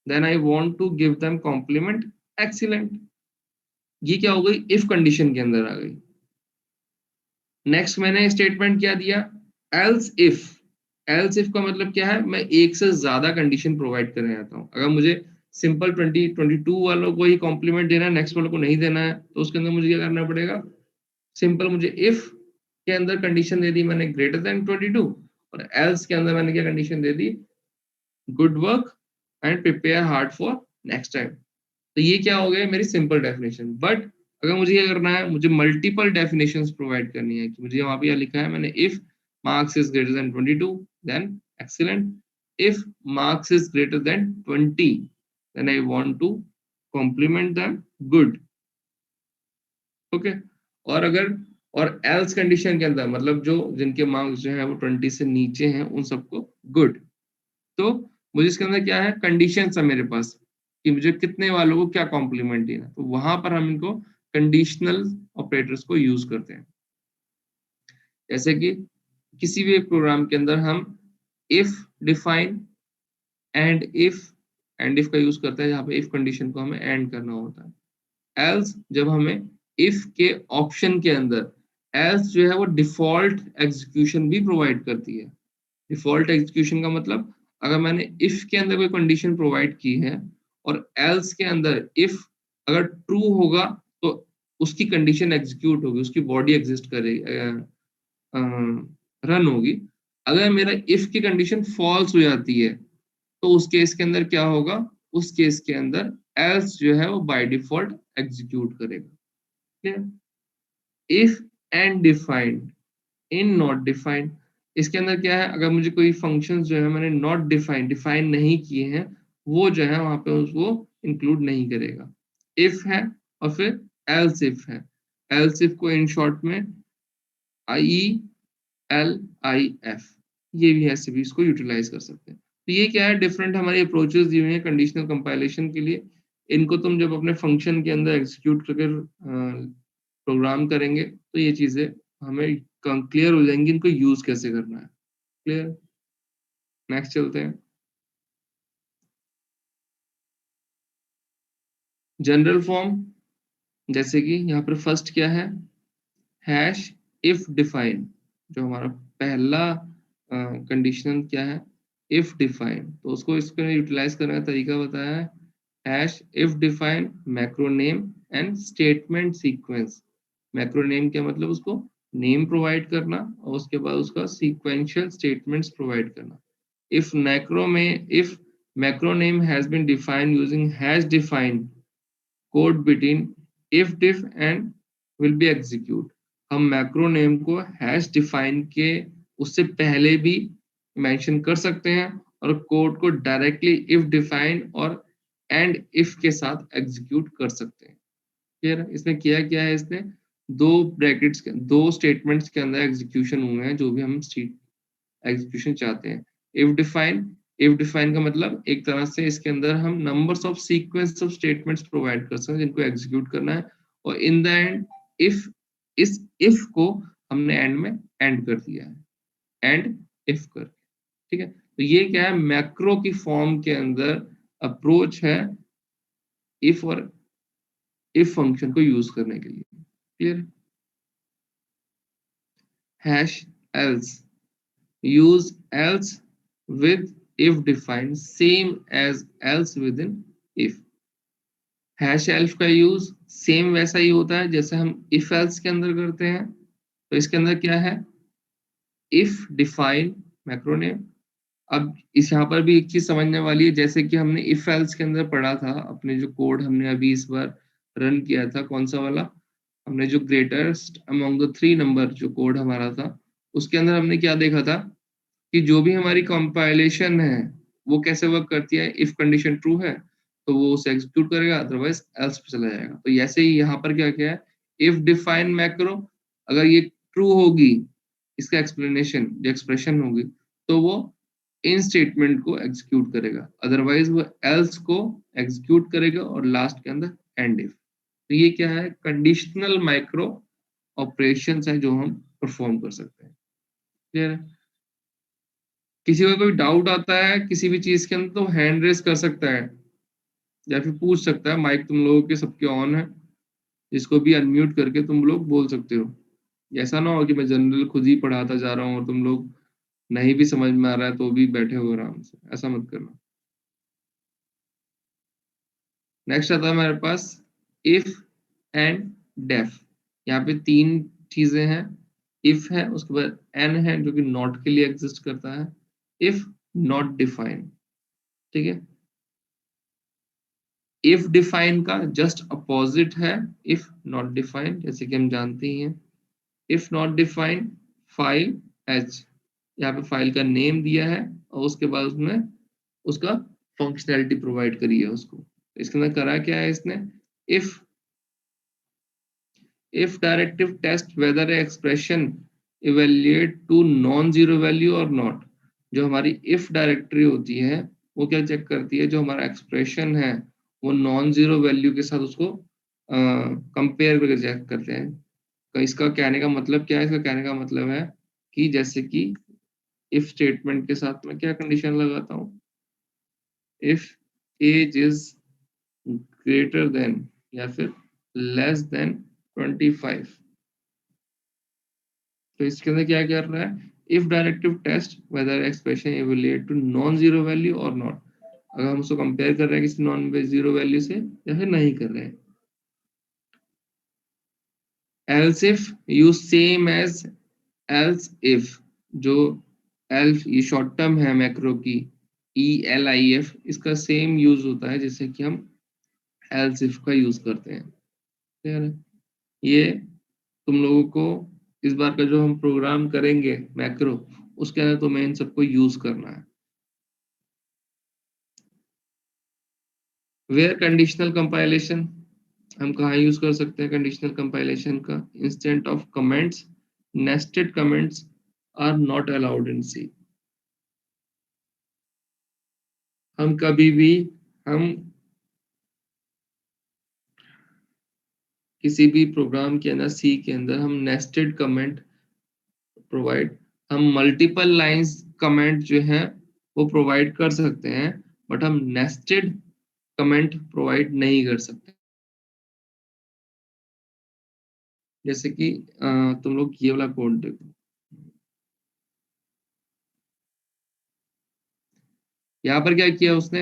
then I want to give them compliment excellent। ये क्या हो गई, इफ कंडीशन के अंदर आ गई। नेक्स्ट मैंने स्टेटमेंट क्या दिया, एल्स इफ। एल्स इफ का मतलब क्या है, मैं एक से ज्यादा कंडीशन प्रोवाइड करने आता हूँ। अगर मुझे सिंपल 22 वालों को ही कॉम्प्लीमेंट देना है, नेक्स्ट वालों को नहीं देना है, तो उसके अंदर मुझे क्या करना पड़ेगा, सिंपल मुझे इफ के अंदर कंडीशन दे दी मैंने ग्रेटर देन 22, और एल्स के अंदर मैंने क्या condition they the, good work and prepare hard for next time. तो ये क्या हो गया, मेरी सिंपल डेफिनेशन। बट अगर मुझे क्या करना है, मुझे मल्टीपल डेफिनेशंस प्रोवाइड करनी है, कि मुझे वहां पे लिखा है मैंने, if marks is greater than 22 then excellent, if marks is greater than 20 then I want to compliment them good. Okay, और अगर और एल्स कंडीशन के अंदर मतलब जो जिनके मार्क्स जो है वो 20 से नीचे हैं उन सबको गुड। तो मुझे इसके अंदर क्या है, कंडीशन है मेरे पास कि मुझे कितने वालों को क्या कॉम्प्लीमेंट देना, तो वहां पर हम इनको कंडीशनल ऑपरेटर्स को यूज करते हैं। जैसे कि किसी भी प्रोग्राम के अंदर हम इफ डिफाइन एंड इफ का यूज करते हैं, जहां पे इफ कंडीशन को हमें एंड करना होता है। एल्स जब हमें इफ के ऑप्शन के अंदर, एल्स जो है वो डिफॉल्ट एग्जीक्यूशन भी प्रोवाइड करती है। डिफॉल्ट एग्जीक्यूशन का मतलब, अगर मैंने इफ के अंदर कोई कंडीशन प्रोवाइड की है और एल्स के अंदर इफ अगर ट्रू होगा तो उसकी कंडीशन एग्जीक्यूट होगी, उसकी बॉडी एग्जिस्ट करेगी, रन होगी। अगर मेरा इफ की कंडीशन फॉल्स हो जाती है तो उस केस के अंदर क्या होगा, उस केस के अंदर एल्स जो है वो बाय डिफॉल्ट एग्जीक्यूट करेगा। If and defined in not defined, इसके अंदर क्या है, अगर मुझे कोई फंक्शन जो है मैंने नॉट डिफाइन नहीं किए हैं, वो जो है वहां पे उसको इंक्लूड नहीं करेगा। इफ है और फिर एल्स इफ है, एल्स इफ को इन शॉर्ट में IELIF, ये भी ऐसे भी इसको यूटिलाइज कर सकते हैं। तो ये क्या है, डिफरेंट हमारी अप्रोचेस दी हुई हैं कंडीशनल कंपाइलेशन के लिए। इनको तुम जब अपने फंक्शन के अंदर एग्जीक्यूट करके प्रोग्राम करेंगे तो ये चीजें हमें क्लियर हो जाएंगी, इनको यूज कैसे करना है। क्लियर, नेक्स्ट चलते हैं। जनरल फॉर्म, जैसे कि यहाँ पर फर्स्ट क्या है, हैश इफ डिफाइन, जो हमारा पहला कंडीशनल क्या है, इफ डिफाइन, तो उसको इसको यूटिलाइज करने का तरीका बताया है, hash if define macro name and statement sequence. Macro name क्या मतलब, उसको नेम प्रोवाइड करना और उसके बाद उसका सीक्वेंशियल स्टेटमेंट्स प्रोवाइड करना। If macro name has been defined using hash defined code between if def and will be execute. हम मैक्रो नेम को हैश डिफाइन के उससे पहले भी मेंशन कर सकते हैं और कोड को डायरेक्टली इफ डिफाइन और एंड इफ के साथ एग्जीक्यूट कर सकते हैं। क्लियर है? इसमें किया क्या है, इसने दो स्टेटमेंट्स के अंदर एग्जीक्यूशन हुए हैं जो भी हम एग्जीक्यूशन चाहते हैं। इफ डिफाइन का मतलब एक तरह से इसके अंदर हम numbers of sequence of statements provide कर सकते हैं जिनको एग्जीक्यूट करना है, और इन द एंड इस इफ को हमने एंड में एंड कर दिया है, एंड इफ कर। ठीक है, तो ये क्या है, मैक्रो की फॉर्म के अंदर अप्रोच है इफ और इफ फंक्शन को यूज करने के लिए। Clear? Hash else, use else with if defined same as else within if। Hash elf का यूज सेम वैसा ही होता है जैसे हम if else के अंदर करते हैं। तो इसके अंदर क्या है, if define मैक्रो नेम। अब इस यहाँ पर भी एक चीज समझने वाली है, जैसे कि हमने if else के अंदर पढ़ा था, अपने जो कोड हमने अभी इस बार रन किया था, कौन सा वाला, हमने जो ग्रेटेस्ट अमॉन्ग द 3 नंबर जो कोड हमारा था, उसके अंदर हमने क्या देखा था कि जो भी हमारी कंपाइलेशन है वो कैसे वर्क करती है। इफ कंडीशन ट्रू है तो वो उसे एग्जीक्यूट करेगा, अदरवाइज एल्स पे चला जाएगा। तो ऐसे ही यहाँ पर क्या क्या है, इफ डिफाइन मैक्रो, अगर ये ट्रू होगी, इसका एक्सप्लेनेशन जो एक्सप्रेशन होगी, तो वो इन स्टेटमेंट को एग्जीक्यूट करेगा, अदरवाइज वो एल्स को एग्जीक्यूट करेगा, और लास्ट के अंदर एंड इफ। तो ये क्या है, कंडीशनल माइक्रो ऑपरेशंस है जो हम परफॉर्म कर सकते हैं। क्लियर है? किसी को कोई डाउट आता है किसी भी चीज के अंदर तो हैंड रेस कर सकता है या फिर पूछ सकता है। माइक तुम लोगों के सबके ऑन है, इसको भी अनम्यूट करके तुम लोग बोल सकते हो। ऐसा ना हो कि मैं जनरल खुद ही पढ़ाता जा रहा हूँ और तुम लोग नहीं भी समझ में आ रहा है तो भी बैठे हो आराम से, ऐसा मत करना। नेक्स्ट आता है हमारे पास इफ एंड डेफ। यहाँ पे 3 चीजें हैं, इफ है, उसके बाद एन है जो कि नॉट के लिए एग्जिस्ट करता है, इफ नॉट डिफाइन। ठीक है, इफ डिफाइन का जस्ट अपोजिट है इफ नॉट डिफाइन, जैसे कि हम जानते ही हैं। If not define file H, यहाँ पे फाइल का नेम दिया है और उसके बाद उसमें उसका फंक्शनैलिटी प्रोवाइड करी है उसको। इसके अंदर करा क्या है इसने, if directive test whether a expression evaluate to non zero value or not। जो हमारी if डायरेक्टरी होती है वो क्या चेक करती है, जो हमारा एक्सप्रेशन है वो नॉन जीरो वैल्यू के साथ उसको कंपेयर करके चेक करते हैं। तो इसका कहने का मतलब क्या है, इसका कहने का मतलब है कि जैसे कि if स्टेटमेंट के साथ मैं क्या कंडीशन लगाता हूँ, if age is greater than या फिर less than 25। तो इसके अंदर क्या कर रहा है, if directive test whether expression evaluate to non zero value और नॉट। अगर हम उसको कंपेयर कर रहे हैं किसी नॉन जीरो वैल्यू से या फिर नहीं कर रहे हैं। Else if use same as else if, जो एल्फ ये शॉर्ट टर्म है मैक्रो की ELIF, इसका सेम यूज होता है जैसे कि हम एल्स इफ का यूज करते हैं। क्लियर है? ये तुम लोगों को इस बार का जो हम प्रोग्राम करेंगे मैक्रो, उसके अंदर तो मेन सबको यूज करना है। वेयर कंडीशनल कंपाइलेशन, हम कहाँ यूज कर सकते हैं कंडीशनल कंपाइलेशन का, instead of comments nested comments are not allowed in C. हम कभी भी किसी भी प्रोग्राम के अंदर सी के अंदर हम नेस्टेड कमेंट प्रोवाइड, हम मल्टीपल लाइंस कमेंट जो है वो प्रोवाइड कर सकते हैं, बट हम नेस्टेड कमेंट प्रोवाइड नहीं कर सकते। जैसे कि तुम लोग ये वाला कोड देखो, यहाँ पर क्या किया उसने,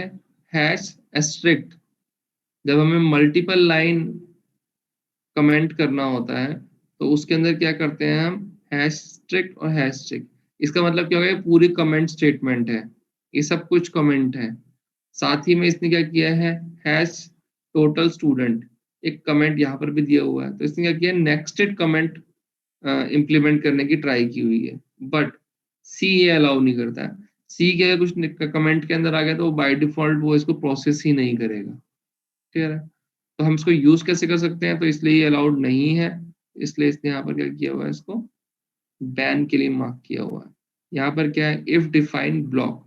हैश एस्ट्रिक्ट। जब हमें मल्टीपल लाइन कमेंट करना होता है तो उसके अंदर क्या करते हैं हम, हैश स्ट्रिक्ट और हैश स्ट्रिक्ट। इसका मतलब क्या होगा, पूरी कमेंट स्टेटमेंट है, ये सब कुछ कमेंट है। साथ ही में इसने क्या किया है, हैश टोटल स्टूडेंट, एक कमेंट यहाँ पर भी दिया हुआ है। तो इसने क्या किया, नेक्स्टेड कमेंट इम्प्लीमेंट करने की ट्राई की हुई है, बट सी ये अलाउ नहीं करता है। सी के अगर कुछ कमेंट के अंदर आ गया तो वो बाय डिफॉल्ट वो इसको प्रोसेस ही नहीं करेगा। ठीक है, तो हम इसको यूज कैसे कर सकते हैं, तो इसलिए ये अलाउड नहीं है, इसलिए इसने यहाँ पर क्या किया हुआ है, इसको बैन के लिए मार्क किया हुआ है। यहाँ पर क्या है, इफ डिफाइन ब्लॉक,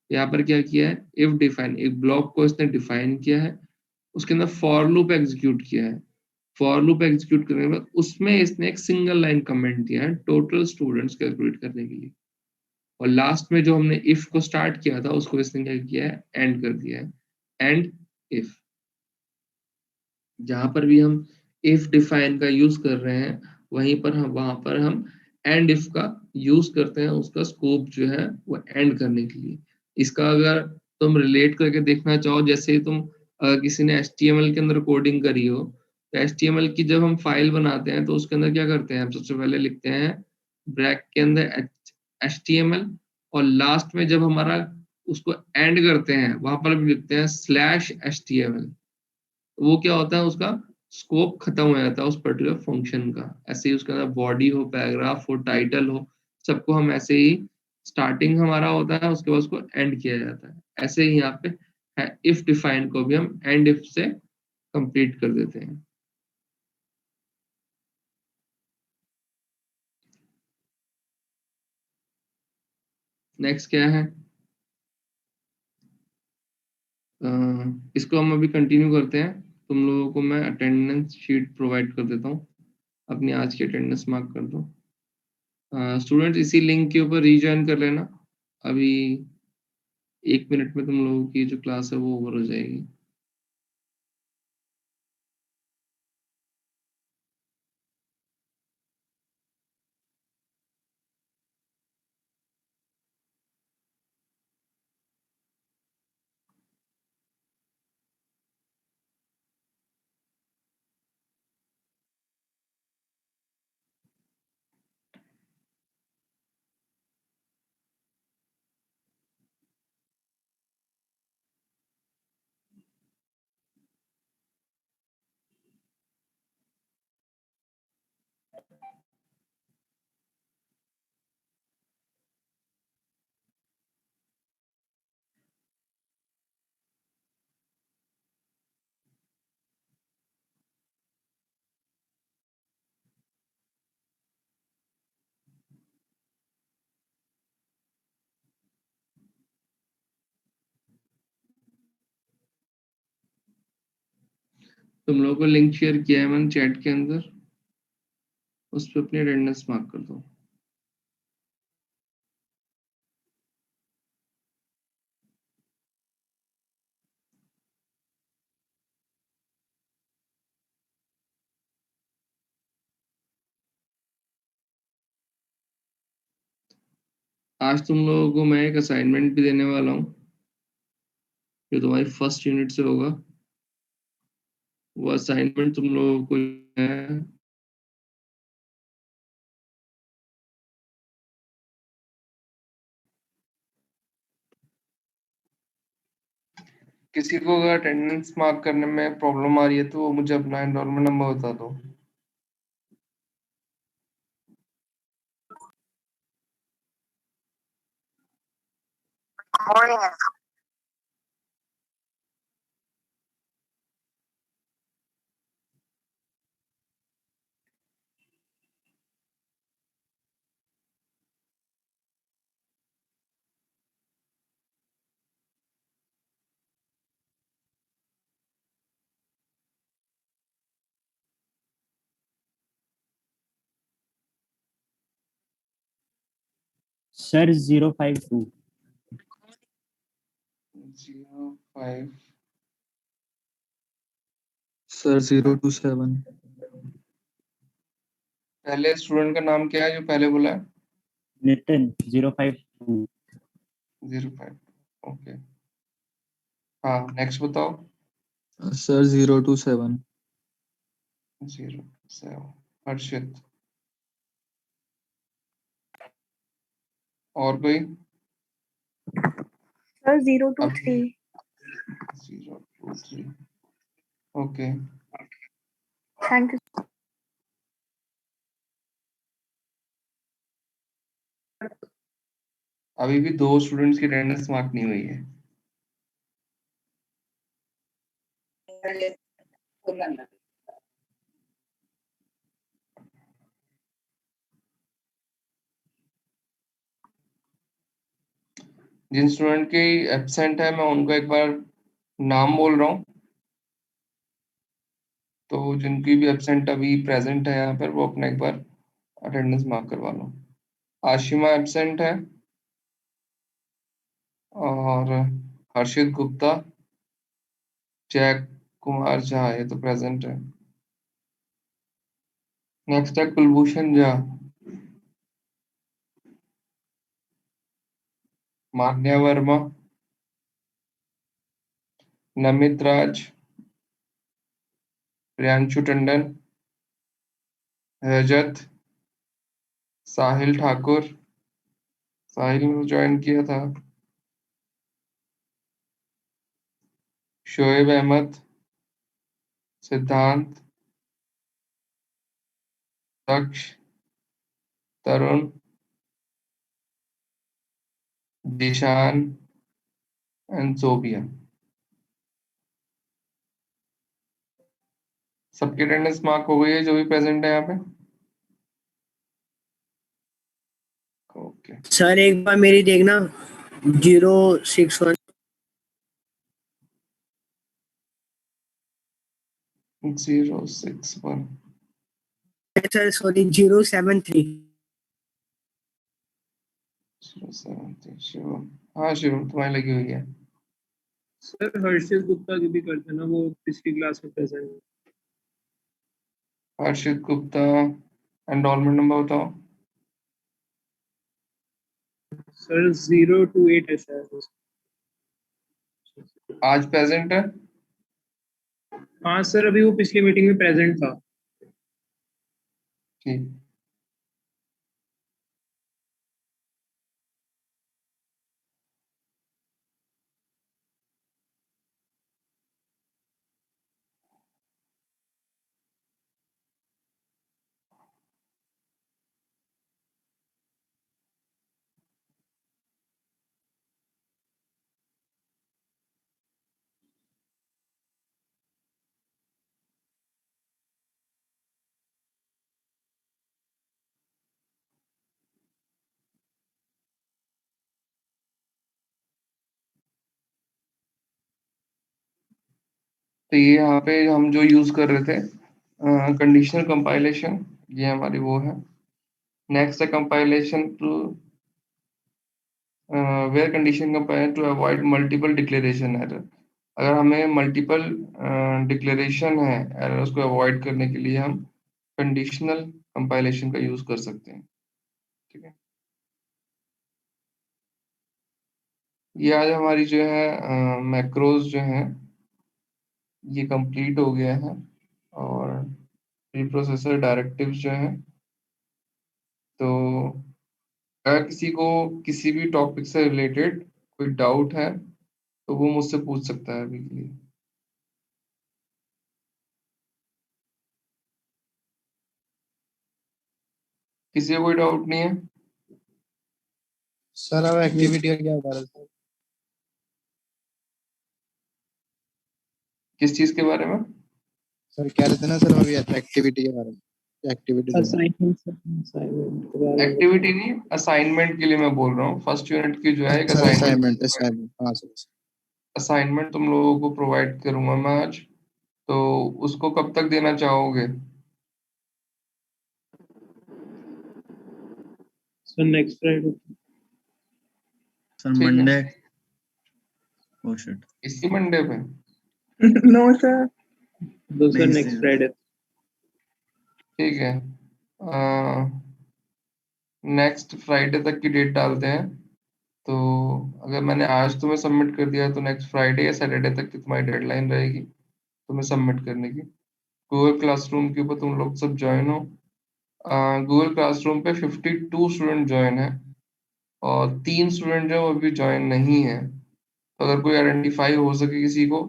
यहाँ पर क्या किया है, इफ डिफाइन, एक ब्लॉक को इसने डिफाइन किया है, उसके अंदर फॉर लूप एग्जीक्यूट किया है। फॉर लूप एग्जीक्यूट करने के बाद उसमें इसने एक सिंगल लाइन कमेंट दिया है टोटल स्टूडेंट्स कैलकुलेट करने के लिए, और लास्ट में जो हमने इफ को स्टार्ट किया था उसको इसने क्या किया है, एंड कर दिया है, एंड इफ। जहां पर भी हम इफ डिफाइन का यूज कर रहे हैं वहीं पर हम, वहां पर हम एंड इफ का यूज करते हैं, उसका स्कोप जो है वो एंड करने के लिए। इसका अगर तुम रिलेट करके देखना चाहो, जैसे तुम किसी ने HTML के अंदर कोडिंग करी हो, तो HTML की जब हम फाइल बनाते हैं तो उसके अंदर क्या करते हैं, हम सबसे पहले लिखते हैं ब्रैक के अंदर HTML, और लास्ट में जब हमारा उसको एंड करते हैं वहां पर भी लिखते हैं /HTML। वो क्या होता है, उसका स्कोप खत्म हो जाता है उस पर्टिकुलर फंक्शन का। ऐसे ही उसके अंदर बॉडी हो, पैराग्राफ हो, टाइटल हो, सबको हम ऐसे ही, स्टार्टिंग हमारा होता है उसके बाद उसको एंड किया जाता है। ऐसे ही यहाँ पे है, इफ डिफाइन को भी हम एंड इफ से कंप्लीट कर देते हैं। नेक्स्ट क्या है, इसको हम अभी कंटिन्यू करते हैं। तुम लोगों को मैं अटेंडेंस शीट प्रोवाइड कर देता हूँ, अपनी आज की अटेंडेंस मार्क कर दो। स्टूडेंट्स इसी लिंक के ऊपर रीजॉइन कर लेना, अभी 1 मिनट में तुम लोगों की जो क्लास है वो ओवर हो जाएगी। तुम लोगों को लिंक शेयर किया है मैंने चैट के अंदर, उस पर अपनी अटेंडेंस मार्क कर दो। आज तुम लोगों को मैं एक असाइनमेंट भी देने वाला हूँ जो तुम्हारी फर्स्ट यूनिट से होगा। वो असाइनमेंट तुम लोगों को है, किसी को अगर अटेंडेंस मार्क करने में प्रॉब्लम आ रही है तो वो मुझे अपना एनरोलमेंट नंबर बता दो। सर 052 05 सर 027 पहले स्टूडेंट का नाम क्या है जो पहले बोला है? नितिन 052 05, ओके। हाँ, नेक्स्ट बताओ। सर 027 07 हर्षित। और कोई? Sir, 0 to अब 3. 0 2 3 ओके Thank you. अभी भी 2 स्टूडेंट्स की अटेंडेंस मार्क नहीं हुई है। जिन स्टूडेंट की एब्सेंट है मैं उनको एक बार नाम बोल रहा हूँ, तो जिनकी भी एब्सेंट अभी प्रेजेंट है यहाँ पर वो अपना एक बार अटेंडेंस मार्क करवा लो। आशिमा एब्सेंट है और हर्षित गुप्ता, जय कुमार झा ये तो प्रेजेंट है। नेक्स्ट है कुलभूषण झा, मान्या वर्मा, नमित राज, प्रियांशु टंडन, रजत, साहिल ठाकुर, साहिल ने ज्वाइन किया था, शोएब अहमद, सिद्धांत, दक्ष, तरुण, दिशान एंड जोबिया। सबकी अटेंडेंस मार्क हो गई है जो भी प्रेजेंट है यहाँ पे। ओके सर एक बार मेरी देखना 061 061 सर सॉरी 073 073 शिवम। हाँ शिवम तुम्हारी लगी हुई है। सर हर्षित गुप्ता की भी कर देना, वो पिछली क्लास में प्रेजेंट है। हर्षित गुप्ता एनरोलमेंट नंबर बताओ। सर 028 है शायद। आज प्रेजेंट है। हाँ सर, अभी वो पिछली मीटिंग में प्रेजेंट था। ठीक तो ये यहाँ पे हम जो यूज कर रहे थे कंडीशनल कंपाइलेशन, ये हमारी वो है। नेक्स्ट है compilation to where condition compile to avoid multiple declaration error. अगर हमें मल्टीपल डिक्लेरेशन है एरर, उसको अवॉइड करने के लिए हम कंडीशनल कंपाइलेशन का यूज कर सकते हैं। ठीक है, ये आज हमारी जो है मैक्रोज जो है ये कंप्लीट हो गया है। और प्रीप्रोसेसर डायरेक्टिव्स जो है, तो अगर किसी को किसी भी टॉपिक से रिलेटेड कोई डाउट है तो वो मुझसे पूछ सकता है अभी के लिए। किसी को कोई डाउट नहीं है? सर अब एक्टिविटी का क्या बता रहे थे? किस चीज के बारे में? सर कह रहे थे ना सर अभी एक्टिविटी के बारे में, एक्टिविटी एक्टिविटी नहीं, असाइनमेंट के लिए मैं बोल रहा हूँ। फर्स्ट यूनिट की जो है एक असाइनमेंट हाँ सर। असाइनमेंट तुम लोगों को प्रोवाइड करूंगा मैं आज, तो उसको कब तक देना चाहोगे? Sir next Friday. सर ठीक है। मंडे। Oh shit. इसी मंडे पे? No, sir. दो सर नहीं, नेक्स्ट फ्राइडे। ठीक है, नेक्स्ट फ्राइडे तक की डेट डालते हैं। तो अगर मैंने आज तुम्हें सबमिट कर दिया तो नेक्स्ट फ्राइडे या सैटरडे तक की तुम्हारी डेडलाइन रहेगी तुम्हें सबमिट करने की। गूगल क्लासरूम के ऊपर तुम लोग सब ज्वाइन हो। गूगल क्लासरूम पे 52 स्टूडेंट ज्वाइन है और 3 स्टूडेंट जो वो अभी ज्वाइन नहीं है। तो अगर कोई आइडेंटिफाई हो सके किसी को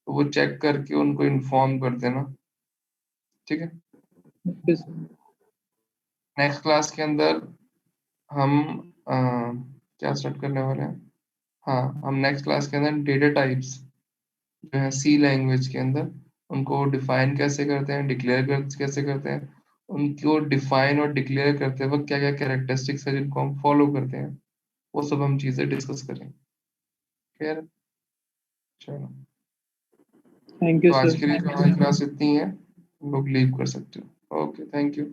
तो वो चेक करके उनको इन्फॉर्म कर देना, ठीक है। Okay sir. नेक्स्ट क्लास के अंदर हम क्या स्टार्ट करने वाले हैं, हाँ हम नेक्स्ट क्लास के अंदर डेटा टाइप्स जो है सी लैंग्वेज के अंदर उनको डिफाइन कैसे करते हैं, कैसे करते हैं, उनको डिफाइन और डिक्लेयर करते वक्त क्या क्या कैरेक्टरिस्टिक्स है जिनको हम फॉलो करते हैं, वो सब हम चीजें डिस्कस करेंगे। क्लियर? चलो, थैंक यू तो आज सर। के लिए हमारी क्लास इतनी है, हम लोग लीव कर सकते हो। Okay, thank you.